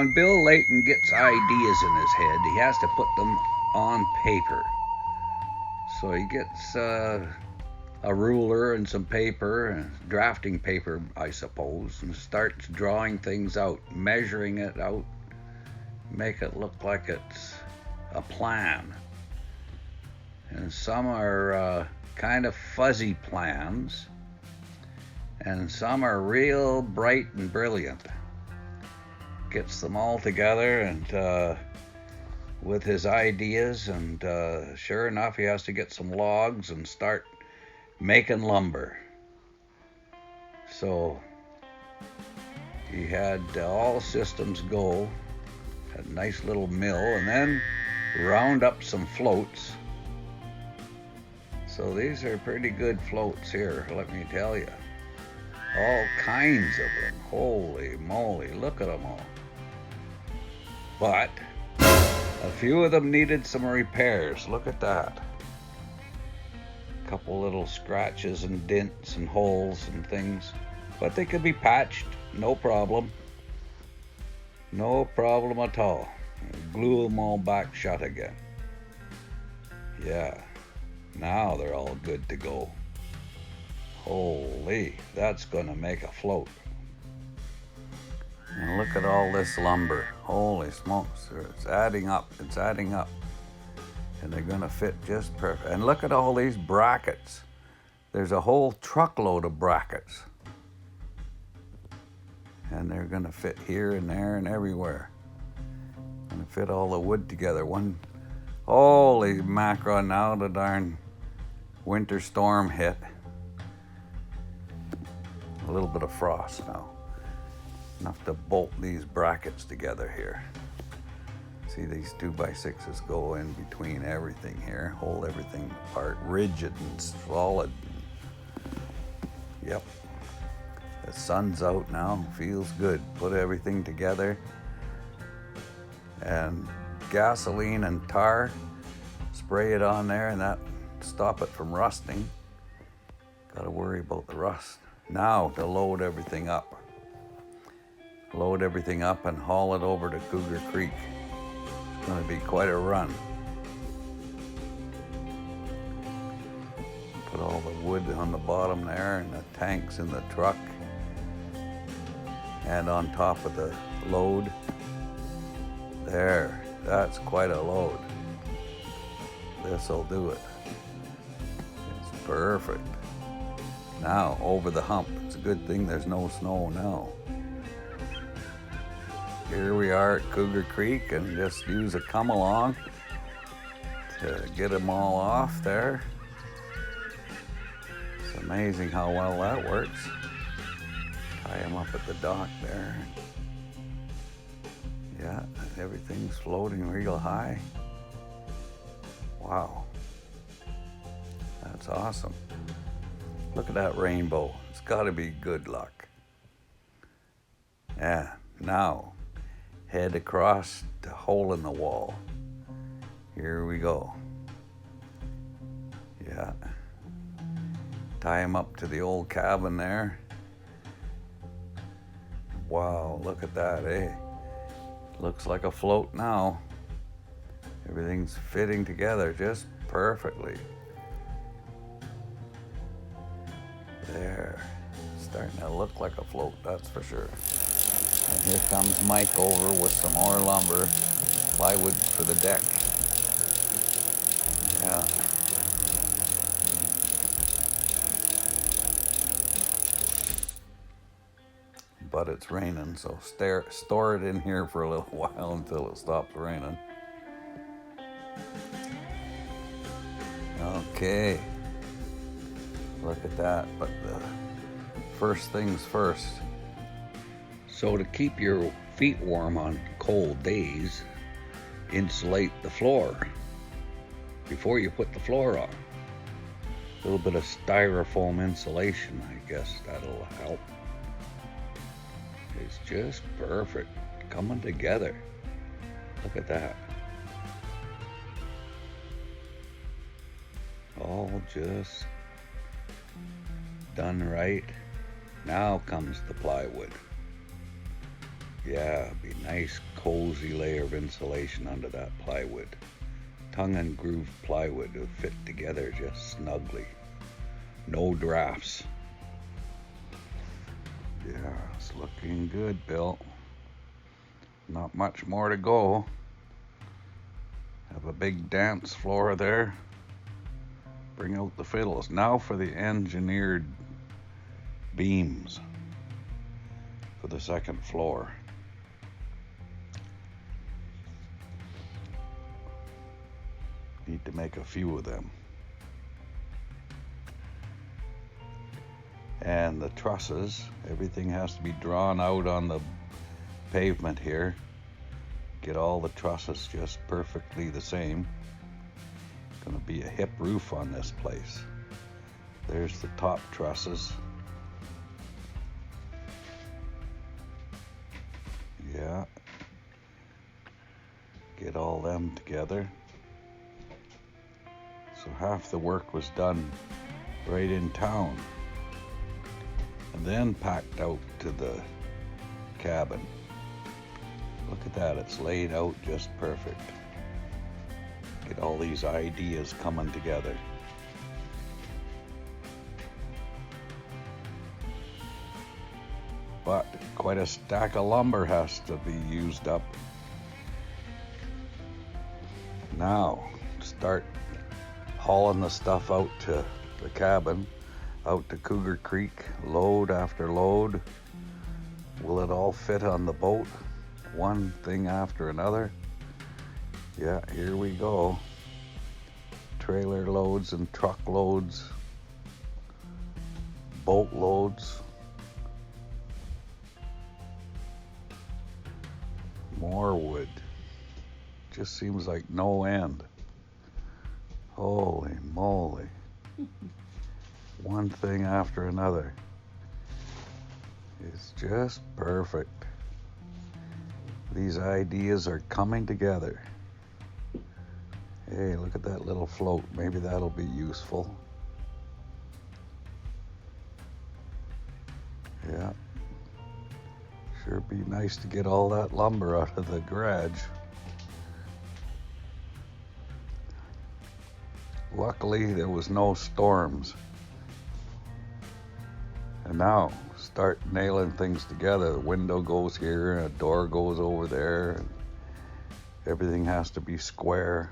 when Bill Layton gets ideas in his head, he has to put them on paper. So he gets a ruler and some paper, drafting paper, I suppose, and starts drawing things out, measuring it out, make it look like it's a plan. And some are kind of fuzzy plans, and some are real bright and brilliant. Gets them all together and with his ideas, and sure enough, he has to get some logs and start making lumber. So he had all systems go, had a nice little mill, and then round up some floats. So these are pretty good floats here, let me tell you. All kinds of them. Holy moly, look at them all. But a few of them needed some repairs. Look at that. A couple little scratches and dents and holes and things. But they could be patched, no problem. No problem at all. Glue them all back shut again. Yeah, now they're all good to go. Holy, that's gonna make a float. And look at all this lumber. Holy smokes, it's adding up, it's adding up. And they're gonna fit just perfect. And look at all these brackets. There's a whole truckload of brackets. And they're gonna fit here and there and everywhere. Gonna fit all the wood together. Holy mackerel, now the darn winter storm hit. A little bit of frost now. Enough to bolt these brackets together here. See, these 2x6s go in between everything here, hold everything apart, rigid and solid. Yep. The sun's out now, feels good. Put everything together. And gasoline and tar, spray it on there, and that stop it from rusting. Gotta worry about the rust. Now to load everything up. Load everything up and haul it over to Cougar Creek. It's gonna be quite a run. Put all the wood on the bottom there and the tanks in the truck. And on top of the load. There, that's quite a load. This'll do it. It's perfect. Now, over the hump. It's a good thing there's no snow now. Here we are at Cougar Creek, and just use a come along to get them all off there. It's amazing how well that works. Tie them up at the dock there. Yeah, everything's floating real high. Wow. That's awesome. Look at that rainbow. It's gotta be good luck. Yeah, now head across the hole in the wall. Here we go. Yeah. Tie him up to the old cabin there. Wow, look at that, eh? Looks like a float now. Everything's fitting together just perfectly. There. Starting to look like a float, that's for sure. And here comes Mike over with some more lumber, plywood for the deck. Yeah. But it's raining, so store it in here for a little while until it stops raining. Okay. Look at that, but first things first. So to keep your feet warm on cold days, insulate the floor before you put the floor on. A little bit of styrofoam insulation, I guess that'll help. It's just perfect, coming together. Look at that. All just done right. Now comes the plywood. Yeah, be nice cozy layer of insulation under that plywood. Tongue and groove plywood would fit together just snugly. No drafts. Yeah, it's looking good, Bill. Not much more to go. Have a big dance floor there. Bring out the fiddles. Now for the engineered beams for the second floor. Need to make a few of them. And the trusses, everything has to be drawn out on the pavement here. Get all the trusses just perfectly the same. Gonna be a hip roof on this place. There's the top trusses. Yeah. Get all them together. So half the work was done right in town. And then packed out to the cabin. Look at that, it's laid out just perfect. Get all these ideas coming together. But quite a stack of lumber has to be used up. Now, start hauling the stuff out to the cabin, out to Cougar Creek, load after load. Will it all fit on the boat? One thing after another. Yeah, here we go. Trailer loads and truck loads, boat loads, more wood. Just seems like no end. Holy moly. One thing after another. It's just perfect. These ideas are coming together. Hey, look at that little float. Maybe that'll be useful. Yeah. Sure be nice to get all that lumber out of the garage. Luckily, there was no storms. And now, start nailing things together. The window goes here, and a door goes over there. And everything has to be square.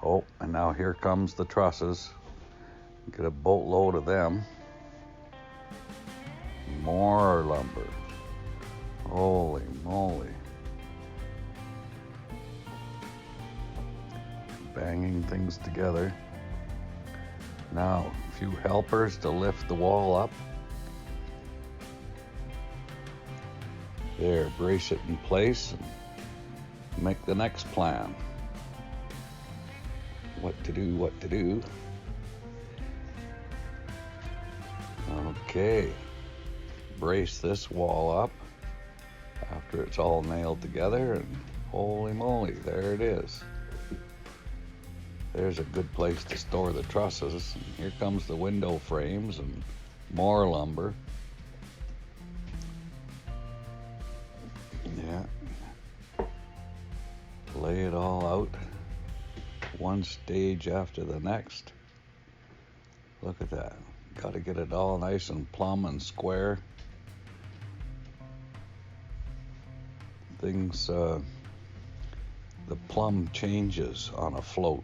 Oh, and now here comes the trusses. Get a boatload of them. More lumber. Holy moly. Banging things together. Now, a few helpers to lift the wall up. There, brace it in place and make the next plan. What to do. Okay, brace this wall up after it's all nailed together, and holy moly, there it is. There's a good place to store the trusses. And here comes the window frames and more lumber. Yeah. Lay it all out, one stage after the next. Look at that. Got to get it all nice and plumb and square. Things, the plumb changes on a float.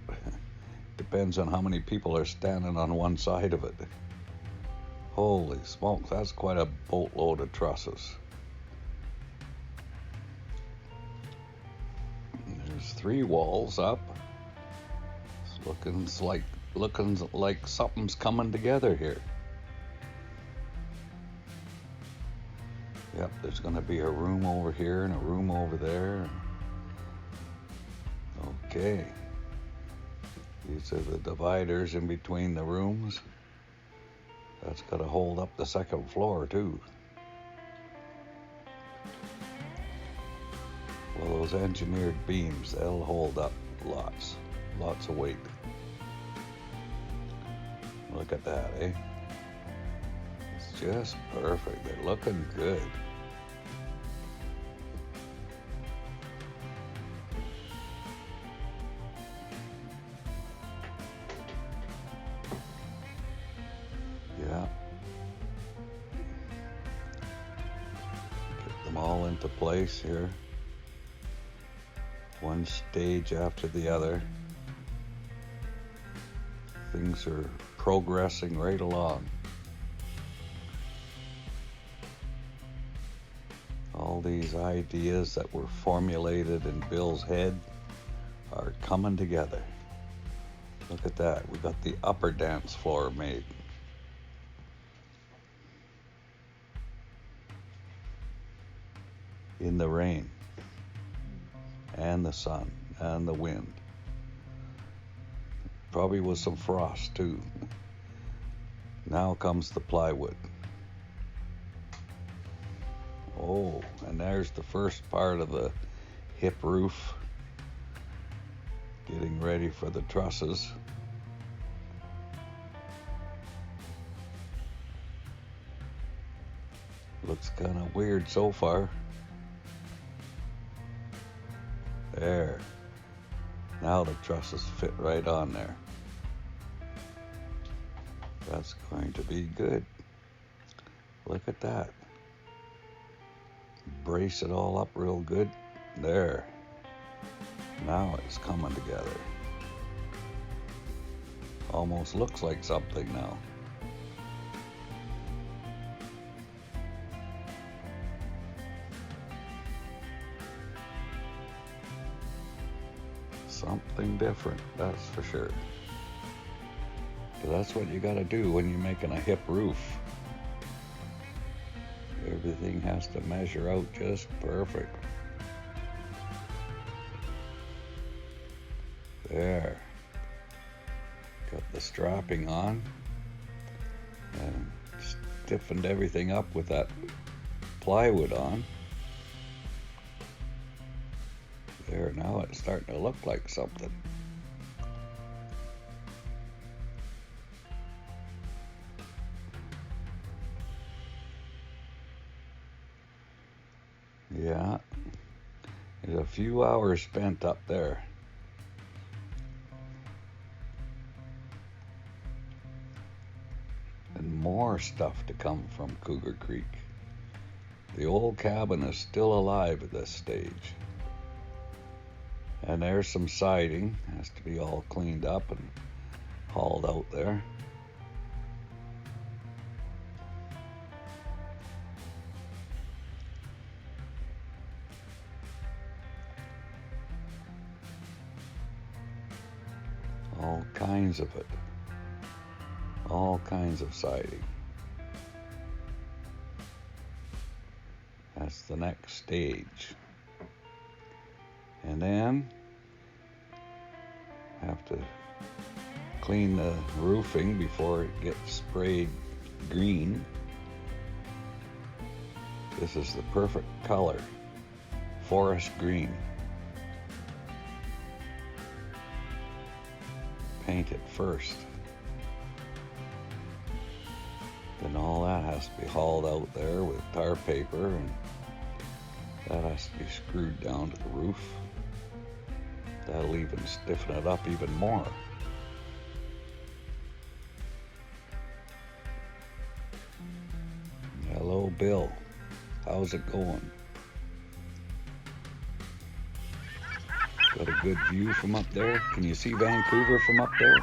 Depends on how many people are standing on one side of it. Holy smokes, that's quite a boatload of trusses. There's 3 walls up. It's looking like something's coming together here. Yep, there's going to be a room over here and a room over there. Okay. These are the dividers in between the rooms. That's got to hold up the second floor too. Well, those engineered beams, they'll hold up lots of weight. Look at that, eh? It's just perfect. They're looking good. into place here, one stage after the other. Things are progressing right along. All these ideas that were formulated in Bill's head are coming together. Look at that. We got the upper dance floor made. In the rain and the sun and the wind. Probably with some frost too. Now comes the plywood. Oh, and there's the first part of the hip roof, getting ready for the trusses. Looks kind of weird so far. There. Now the trusses fit right on there. That's going to be good. Look at that. Brace it all up real good. There. Now it's coming together. Almost looks like something now. Something different, that's for sure. But that's what you gotta do when you're making a hip roof. Everything has to measure out just perfect. There. Got the strapping on and stiffened everything up with that plywood on. There, now it's starting to look like something. Yeah, there's a few hours spent up there. And more stuff to come from Cougar Creek. The old cabin is still alive at this stage. And there's some siding, has to be all cleaned up and hauled out there. All kinds of it. All kinds of siding. That's the next stage. And then have to clean the roofing before it gets sprayed green. This is the perfect color, forest green. Paint it first. Then all that has to be hauled out there with tar paper, and that has to be screwed down to the roof. That'll even stiffen it up even more. Hello, Bill. How's it going? Got a good view from up there? Can you see Vancouver from up there?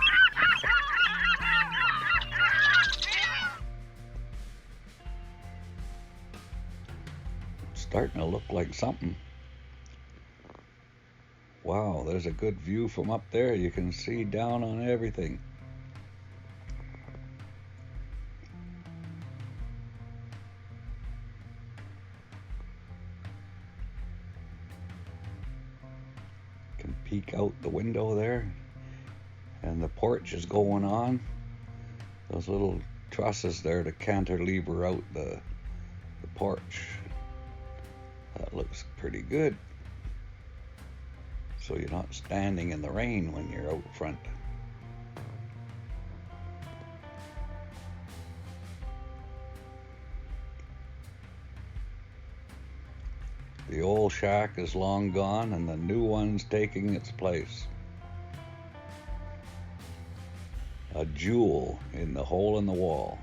It's starting to look like something. Wow, there's a good view from up there. You can see down on everything. Can peek out the window there. And the porch is going on. Those little trusses there to cantilever out the porch. That looks pretty good. So you're not standing in the rain when you're out front. The old shack is long gone and the new one's taking its place. A jewel in the hole in the wall.